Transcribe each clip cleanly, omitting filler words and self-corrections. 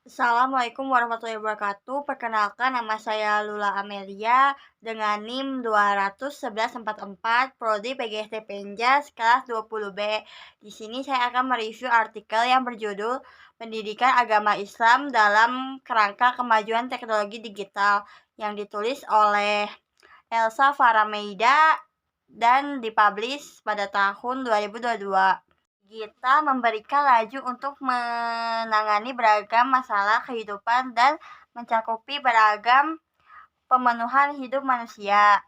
Assalamualaikum warahmatullahi wabarakatuh. Perkenalkan nama saya Lula Amelia dengan NIM 21144 Prodi PGSD Penjas kelas 20B. Di sini saya akan mereview artikel yang berjudul Pendidikan Agama Islam dalam Kerangka Kemajuan Teknologi Digital yang ditulis oleh Elsa Farameida dan dipublish pada tahun 2022. Kita memberikan laju untuk menangani beragam masalah kehidupan dan mencakupi beragam pemenuhan hidup manusia.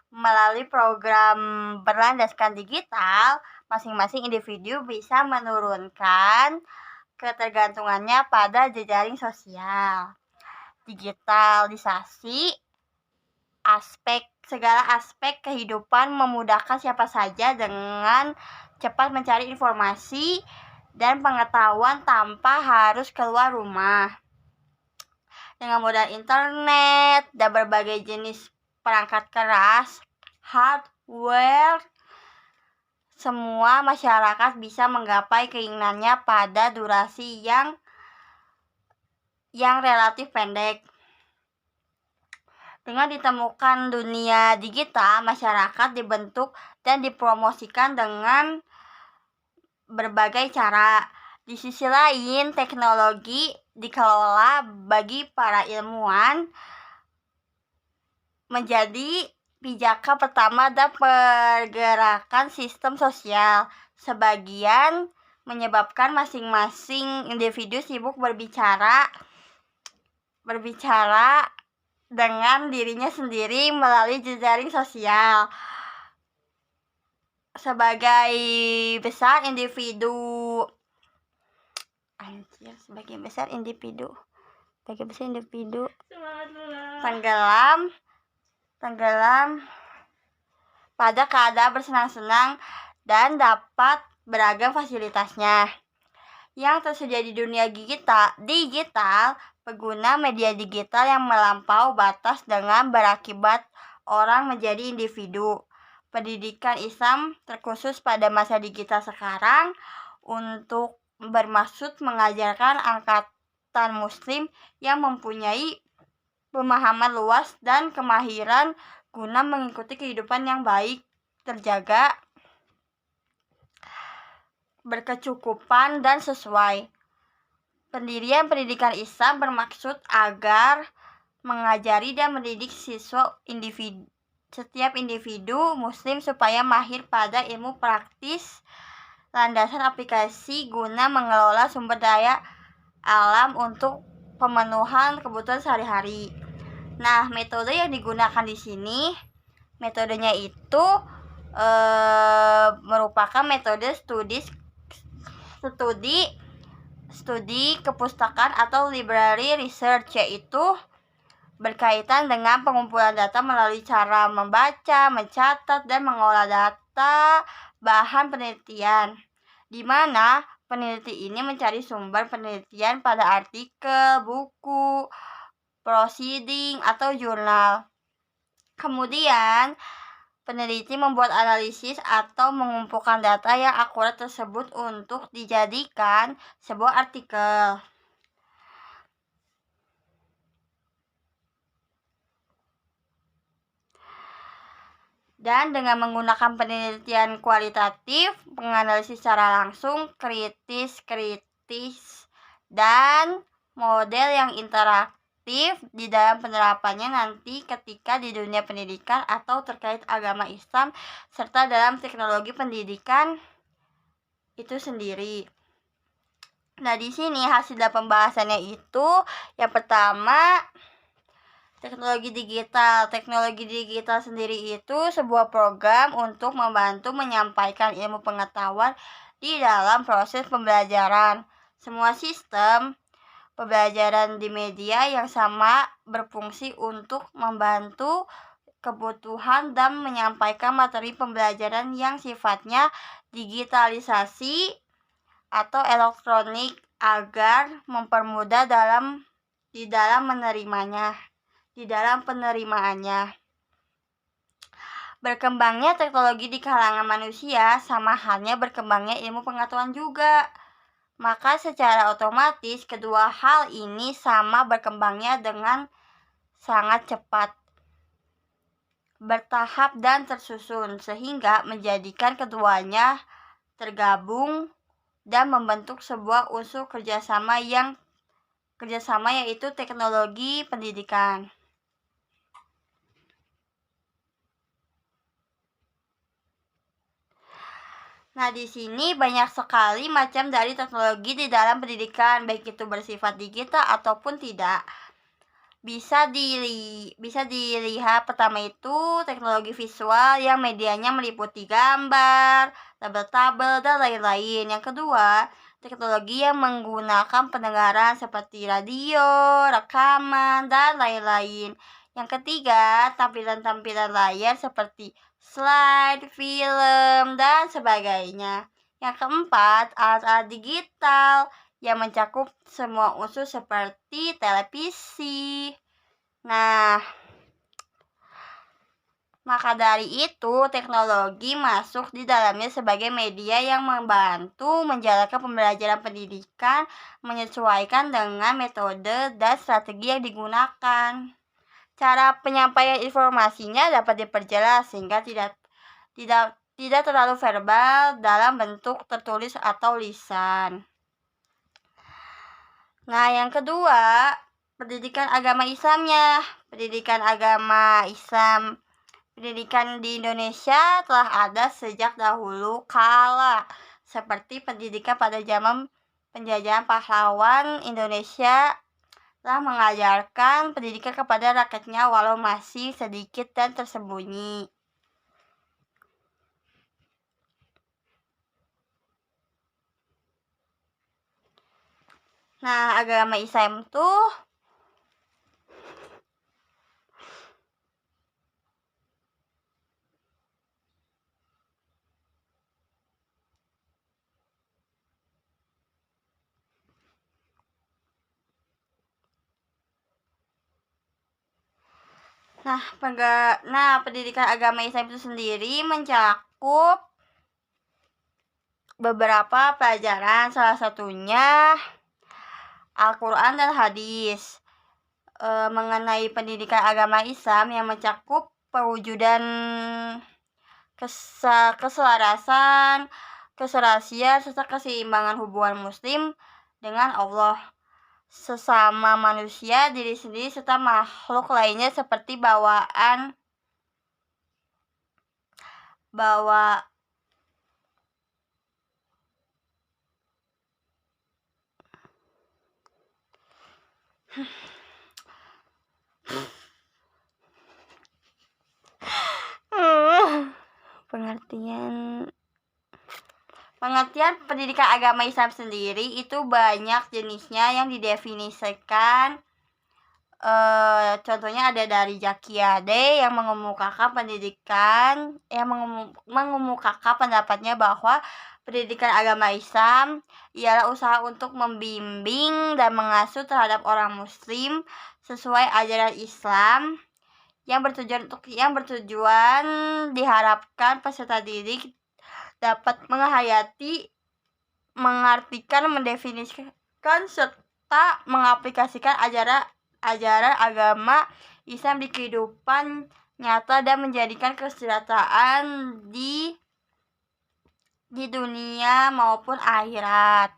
Melalui program berlandaskan digital, masing-masing individu bisa menurunkan ketergantungannya pada jejaring sosial. Digitalisasi segala aspek kehidupan memudahkan siapa saja dengan cepat mencari informasi dan pengetahuan tanpa harus keluar rumah. Dengan modal internet dan berbagai jenis perangkat keras, hardware, semua masyarakat bisa menggapai keinginannya pada durasi yang relatif pendek. Dengan ditemukan dunia digital, masyarakat dibentuk dan dipromosikan dengan berbagai cara. Di sisi lain, teknologi dikelola bagi para ilmuwan menjadi pijakan pertama dan pergerakan sistem sosial. Sebagian menyebabkan masing-masing individu sibuk berbicara dengan dirinya sendiri melalui jejaring sosial. Sebagian besar individu tenggelam pada keadaan bersenang-senang dan dapat beragam fasilitasnya yang tersedia di dunia digital. Pengguna media digital yang melampaui batas dengan berakibat orang menjadi individu. Pendidikan Islam terkhusus pada masa digital sekarang untuk bermaksud mengajarkan angkatan muslim yang mempunyai pemahaman luas dan kemahiran guna mengikuti kehidupan yang baik, terjaga, berkecukupan, dan sesuai. Pendirian pendidikan Islam bermaksud agar mengajari dan mendidik setiap individu muslim supaya mahir pada ilmu praktis landasan aplikasi guna mengelola sumber daya alam untuk pemenuhan kebutuhan sehari-hari. Nah, metode yang digunakan di sini, metodenya itu merupakan metode studi kepustakaan atau library research, yaitu berkaitan dengan pengumpulan data melalui cara membaca, mencatat, dan mengolah data bahan penelitian, di mana peneliti ini mencari sumber penelitian pada artikel, buku, proceeding, atau jurnal. Kemudian, peneliti membuat analisis atau mengumpulkan data yang akurat tersebut untuk dijadikan sebuah artikel. Dan dengan menggunakan penelitian kualitatif, menganalisis secara langsung, kritis, dan model yang interaktif di dalam penerapannya nanti ketika di dunia pendidikan atau terkait agama Islam serta dalam teknologi pendidikan itu sendiri. Nah, di sini hasil dari pembahasannya itu yang pertama, teknologi digital sendiri itu sebuah program untuk membantu menyampaikan ilmu pengetahuan di dalam proses pembelajaran. Semua sistem pembelajaran di media yang sama berfungsi untuk membantu kebutuhan dan menyampaikan materi pembelajaran yang sifatnya digitalisasi atau elektronik agar mempermudah di dalam penerimaannya. Berkembangnya teknologi di kalangan manusia sama halnya berkembangnya ilmu pengetahuan juga. maka secara otomatis kedua hal ini sama berkembangnya dengan sangat cepat, bertahap dan tersusun, sehingga menjadikan keduanya tergabung dan membentuk sebuah unsur kerjasama yaitu teknologi pendidikan. Nah, di sini banyak sekali macam dari teknologi di dalam pendidikan, baik itu bersifat digital ataupun tidak. Bisa dilihat pertama itu teknologi visual yang medianya meliputi gambar, tabel-tabel, dan lain-lain. Yang kedua, teknologi yang menggunakan pendengaran seperti radio, rekaman, dan lain-lain. Yang ketiga, tampilan-tampilan layar seperti slide, film, dan sebagainya. Yang keempat, alat-alat digital yang mencakup semua unsur seperti televisi. Nah, maka dari itu teknologi masuk di dalamnya sebagai media yang membantu menjalankan pembelajaran pendidikan menyesuaikan dengan metode dan strategi yang digunakan. Cara penyampaian informasinya dapat diperjelas sehingga tidak terlalu verbal dalam bentuk tertulis atau lisan. Nah, yang kedua, pendidikan agama Islamnya. Pendidikan di Indonesia telah ada sejak dahulu kala, seperti pendidikan pada zaman penjajahan pahlawan. Indonesia telah mengajarkan pendidikan kepada rakyatnya walau masih sedikit dan tersembunyi. Nah, agama Islam tuh pendidikan agama Islam itu sendiri mencakup beberapa pelajaran, salah satunya Al-Quran dan hadis. Mengenai pendidikan agama Islam yang mencakup pewujudan keselarasan, keserasian, serta keseimbangan hubungan muslim dengan Allah, sesama manusia, diri sendiri, serta makhluk lainnya seperti bawaan pengertian pendidikan agama Islam sendiri itu banyak jenisnya yang didefinisikan. Contohnya ada dari Zakiyade yang mengemukakan pendapatnya bahwa pendidikan agama Islam ialah usaha untuk membimbing dan mengasuh terhadap orang muslim sesuai ajaran Islam yang bertujuan diharapkan peserta didik dapat menghayati, mengartikan, mendefinisikan serta mengaplikasikan ajaran agama Islam di kehidupan nyata dan menjadikan kesejahteraan di dunia maupun akhirat.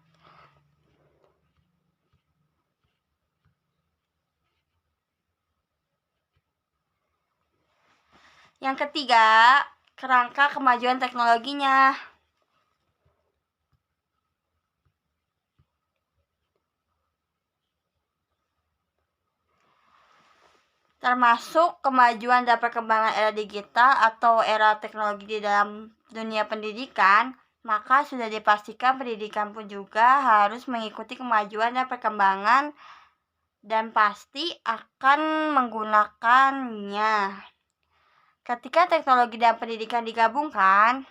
Yang ketiga, kerangka kemajuan teknologinya. Termasuk kemajuan dan perkembangan era digital atau era teknologi di dalam dunia pendidikan, maka sudah dipastikan pendidikan pun juga harus mengikuti kemajuan dan perkembangan dan pasti akan menggunakannya. Ketika teknologi dan pendidikan digabungkan,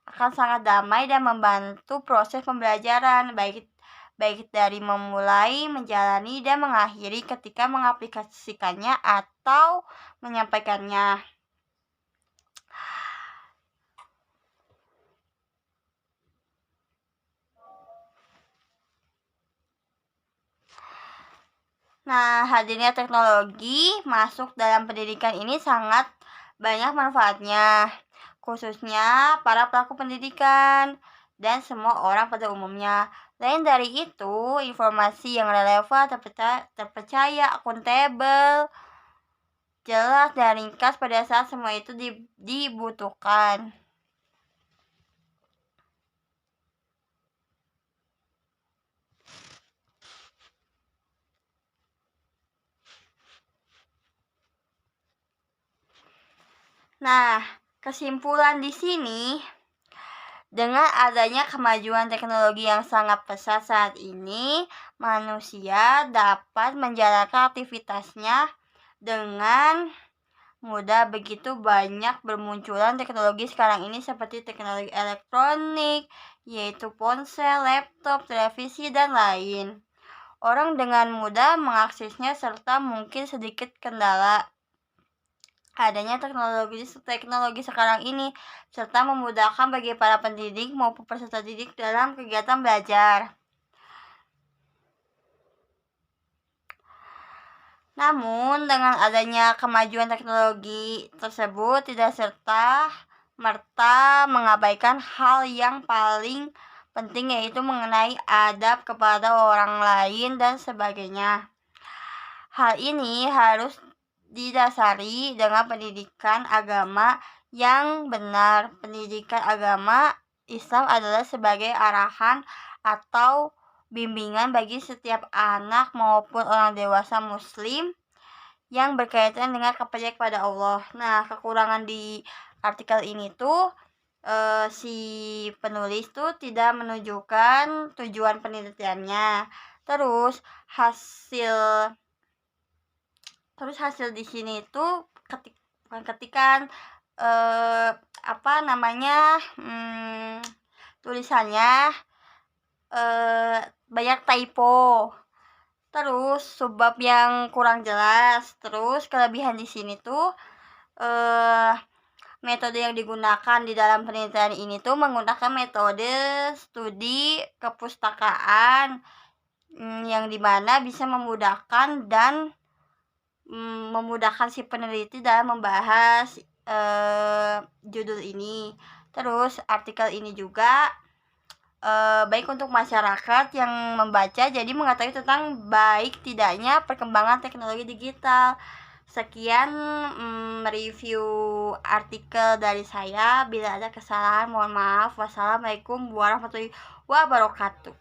akan sangat damai dan membantu proses pembelajaran, baik dari memulai, menjalani, dan mengakhiri ketika mengaplikasikannya atau menyampaikannya. Nah, hadirnya teknologi masuk dalam pendidikan ini sangat banyak manfaatnya, khususnya para pelaku pendidikan dan semua orang pada umumnya. Lain dari itu, informasi yang relevan, terpercaya, akuntabel, jelas, dan ringkas pada saat semua itu dibutuhkan. Nah, kesimpulan di sini, dengan adanya kemajuan teknologi yang sangat pesat saat ini, manusia dapat menjalankan aktivitasnya dengan mudah. Begitu banyak bermunculan teknologi sekarang ini seperti teknologi elektronik, yaitu ponsel, laptop, televisi, dan lain. Orang dengan mudah mengaksesnya serta mungkin sedikit kendala adanya teknologi sekarang ini, serta memudahkan bagi para pendidik maupun peserta didik dalam kegiatan belajar. Namun, dengan adanya kemajuan teknologi tersebut tidak serta-merta mengabaikan hal yang paling penting, yaitu mengenai adab kepada orang lain dan sebagainya. Hal ini harus didasari dengan pendidikan agama yang benar. Pendidikan agama Islam adalah sebagai arahan atau bimbingan bagi setiap anak maupun orang dewasa muslim yang berkaitan dengan kepercayaan kepada Allah. Nah, kekurangan di artikel ini tuh si penulis tuh tidak menunjukkan tujuan penelitiannya. Terus hasil di sini itu ketikan tulisannya banyak typo, terus subbab yang kurang jelas. Terus kelebihan di sini tuh metode yang digunakan di dalam penelitian ini tuh menggunakan metode studi kepustakaan yang dimana bisa memudahkan si peneliti dalam membahas judul ini. Terus artikel ini juga baik untuk masyarakat yang membaca, jadi mengetahui tentang baik tidaknya perkembangan teknologi digital. Sekian review artikel dari saya. Bila ada kesalahan mohon maaf. Wassalamualaikum warahmatullahi wabarakatuh.